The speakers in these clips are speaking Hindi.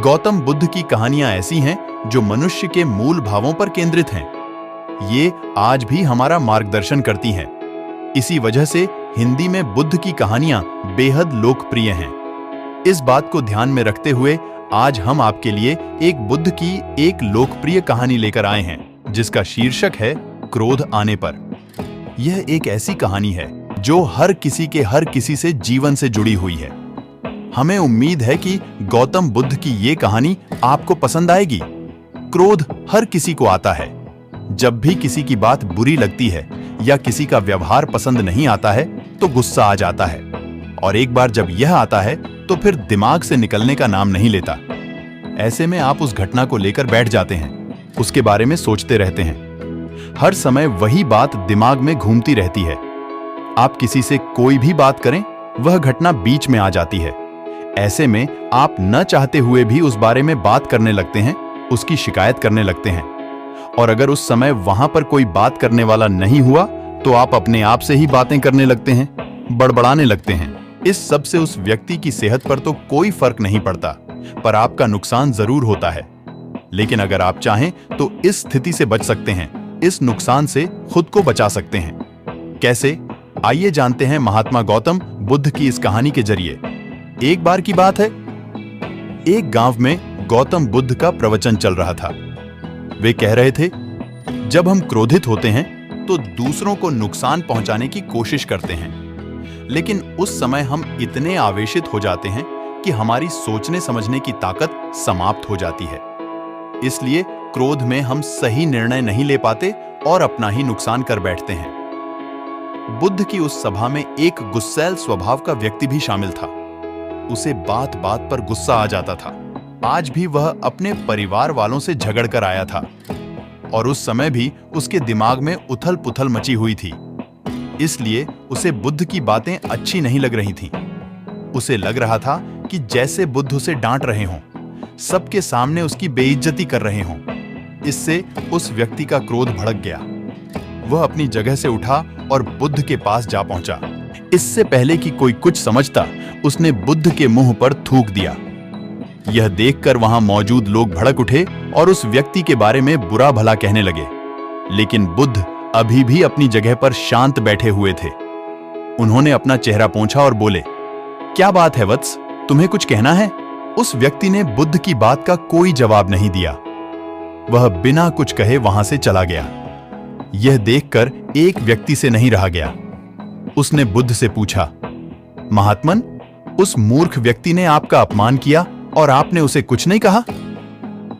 गौतम बुद्ध की कहानियां ऐसी हैं जो मनुष्य के मूल भावों पर केंद्रित हैं। ये आज भी हमारा मार्गदर्शन करती हैं। इसी वजह से हिंदी में बुद्ध की कहानियां बेहद लोकप्रिय हैं। इस बात को ध्यान में रखते हुए आज हम आपके लिए एक बुद्ध की एक लोकप्रिय कहानी लेकर आए हैं, जिसका शीर्षक है क्रोध आने पर। यह एक ऐसी कहानी है जो हर किसी से जीवन से जुड़ी हुई है। हमें उम्मीद है कि गौतम बुद्ध की ये कहानी आपको पसंद आएगी। क्रोध हर किसी को आता है। जब भी किसी की बात बुरी लगती है या किसी का व्यवहार पसंद नहीं आता है तो गुस्सा आ जाता है, और एक बार जब यह आता है तो फिर दिमाग से निकलने का नाम नहीं लेता। ऐसे में आप उस घटना को लेकर बैठ जाते हैं, उसके बारे में सोचते रहते हैं। हर समय वही बात दिमाग में घूमती रहती है। आप किसी से कोई भी बात करें, वह घटना बीच में आ जाती है। ऐसे में आप न चाहते हुए भी उस बारे में बात करने लगते हैं, उसकी शिकायत करने लगते हैं। और अगर उस समय वहां पर कोई बात करने वाला नहीं हुआ तो आप अपने आप से ही बातें करने लगते हैं, बड़बड़ाने लगते हैं। इस सब से उस व्यक्ति की सेहत पर तो कोई फर्क नहीं पड़ता, पर आपका नुकसान जरूर होता है। लेकिन अगर आप चाहें तो इस स्थिति से बच सकते हैं, इस नुकसान से खुद को बचा सकते हैं। कैसे? आइए जानते हैं महात्मा गौतम बुद्ध की इस कहानी के जरिए। एक बार की बात है, एक गांव में गौतम बुद्ध का प्रवचन चल रहा था। वे कह रहे थे, जब हम क्रोधित होते हैं तो दूसरों को नुकसान पहुंचाने की कोशिश करते हैं, लेकिन उस समय हम इतने आवेशित हो जाते हैं कि हमारी सोचने समझने की ताकत समाप्त हो जाती है। इसलिए क्रोध में हम सही निर्णय नहीं ले पाते और अपना ही नुकसान कर बैठते हैं। बुद्ध की उस सभा में एक गुस्सैल स्वभाव का व्यक्ति भी शामिल था। उसे बात बात पर गुस्सा आ जाता था। आज भी वह अपने परिवार वालों से झगड़ कर आया था, और उस समय भी उसके दिमाग में उथल पुथल मची हुई थी। इसलिए उसे बुद्ध की बातें अच्छी नहीं लग रही थीं। उसे लग रहा था कि जैसे बुद्ध उसे डांट रहे हों, सबके सामने उसकी बेइज्जती कर रहे हों। इससे उस व्यक्ति का क्रोध भड़क गया। वह अपनी जगह से उठा और बुद्ध के पास जा पहुंचा। इससे पहले कि कोई कुछ समझता, उसने बुद्ध के मुंह पर थूक दिया। यह देखकर वहां मौजूद लोग भड़क उठे और उस व्यक्ति के बारे में बुरा भला कहने लगे। लेकिन बुद्ध अभी भी अपनी जगह पर शांत बैठे हुए थे। उन्होंने अपना चेहरा पोंछा और बोले, क्या बात है वत्स, तुम्हें कुछ कहना है? उस व्यक्ति ने बुद्ध की बात का कोई जवाब नहीं दिया। वह बिना कुछ कहे वहां से चला गया। यह देखकर एक व्यक्ति से नहीं रहा गया। उसने बुद्ध से पूछा, महात्मन, उस मूर्ख व्यक्ति ने आपका अपमान किया और आपने उसे कुछ नहीं कहा?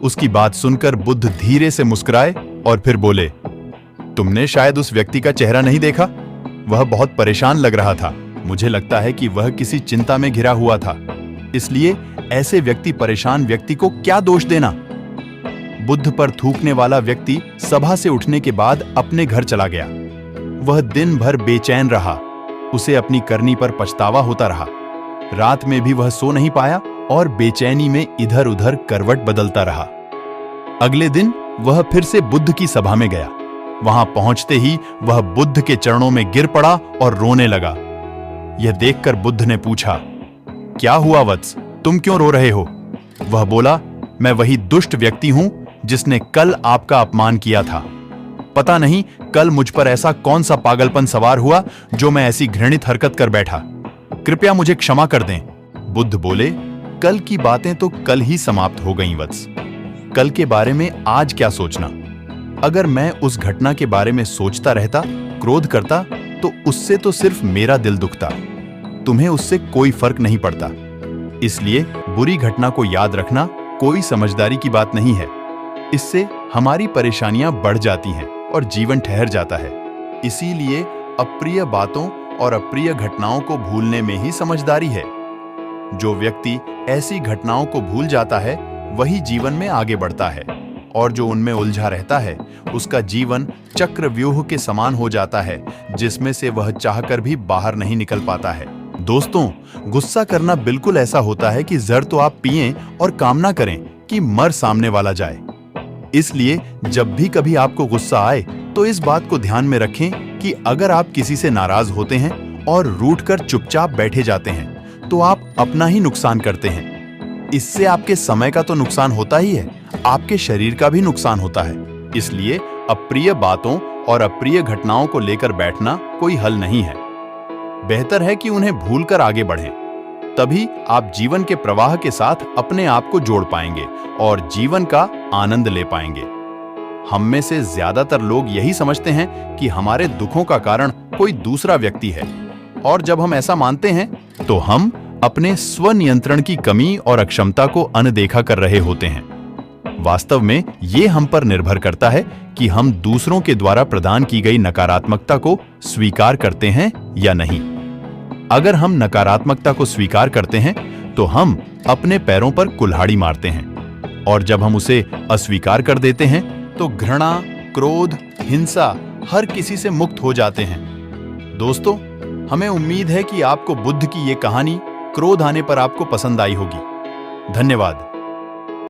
उसकी बात सुनकर बुद्ध धीरे से मुस्कुराए और फिर बोले, तुमने शायद उस व्यक्ति का चेहरा नहीं देखा। वह बहुत परेशान लग रहा था। मुझे लगता है कि वह किसी चिंता में घिरा हुआ था। इसलिए ऐसे परेशान व्यक्ति को क्या दोष देना? बुद्ध पर थूकने वाला व्यक्ति सभा से उठने के बाद अपने घर चला गया। वह दिन भर बेचैन रहा। उसे अपनी करनी पर पछतावा होता रहा। रात में भी वह सो नहीं पाया और बेचैनी में इधर उधर करवट बदलता रहा। अगले दिन वह फिर से बुद्ध की सभा में गया। वहां पहुंचते ही वह बुद्ध के चरणों में गिर पड़ा और रोने लगा। यह देखकर बुद्ध ने पूछा, क्या हुआ वत्स, तुम क्यों रो रहे हो? वह बोला, मैं वही दुष्ट व्यक्ति हूं जिसने कल आपका अपमान किया था। पता नहीं कल मुझ पर ऐसा कौन सा पागलपन सवार हुआ जो मैं ऐसी घृणित हरकत कर बैठा। कृपया मुझे क्षमा कर दें। बुद्ध बोले, कल की बातें तो कल ही समाप्त हो गईं वत्स। कल के बारे में आज क्या सोचना? अगर मैं उस घटना के बारे में सोचता रहता, क्रोध करता, तो उससे तो सिर्फ मेरा दिल दुखता। तुम्हें उससे कोई फर्क नहीं पड़ता। इसलिए बुरी घटना को याद रखना कोई समझदारी की बात नहीं है। इससे हमारी परेशानियां बढ़ जाती हैं और जीवन ठहर जाता है। इसीलिए अप्रिय बातों और अप्रिय घटनाओं को भूलने में ही समझदारी है। जो व्यक्ति ऐसी घटनाओं को भूल जाता है, वही जीवन में आगे बढ़ता है, और जो उनमें उलझा रहता है, उसका जीवन चक्रव्यूह के समान हो जाता है, जिसमें से वह चाहकर भी बाहर नहीं निकल पाता है। दोस्तों, गुस्सा करना बिल्कुल ऐसा होता है कि जहर तो आप पिएं और कामना करें कि मर सामने वाला जाए। इसलिए जब भी कभी आपको गुस्सा आए तो इस बात को ध्यान में रखें कि अगर आप किसी से नाराज होते हैं और रूठकर चुपचाप बैठे जाते हैं तो आप अपना ही नुकसान करते हैं। इससे आपके समय का तो नुकसान होता ही है, आपके शरीर का भी नुकसान होता है। इसलिए अप्रिय बातों और अप्रिय घटनाओं को लेकर बैठना कोई हल नहीं है। बेहतर है कि उन्हें भूलकर आगे बढ़ें। तभी आप जीवन के प्रवाह के साथ अपने आप को जोड़ पाएंगे और जीवन का आनंद ले पाएंगे। हम में से ज्यादातर लोग यही समझते हैं कि हमारे दुखों का कारण कोई दूसरा व्यक्ति है, और जब हम ऐसा मानते हैं तो हम अपने स्वनियंत्रण की कमी और अक्षमता को अनदेखा कर रहे होते हैं। वास्तव में ये हम पर निर्भर करता है कि हम दूसरों के द्वारा प्रदान की गई नकारात्मकता को स्वीकार करते हैं या नहीं। अगर हम नकारात्मकता को स्वीकार करते हैं तो हम अपने पैरों पर कुल्हाड़ी मारते हैं, और जब हम उसे अस्वीकार कर देते हैं तो घृणा, क्रोध, हिंसा हर किसी से मुक्त हो जाते हैं। दोस्तों, हमें उम्मीद है कि आपको बुद्ध की ये कहानी क्रोध आने पर आपको पसंद आई होगी। धन्यवाद।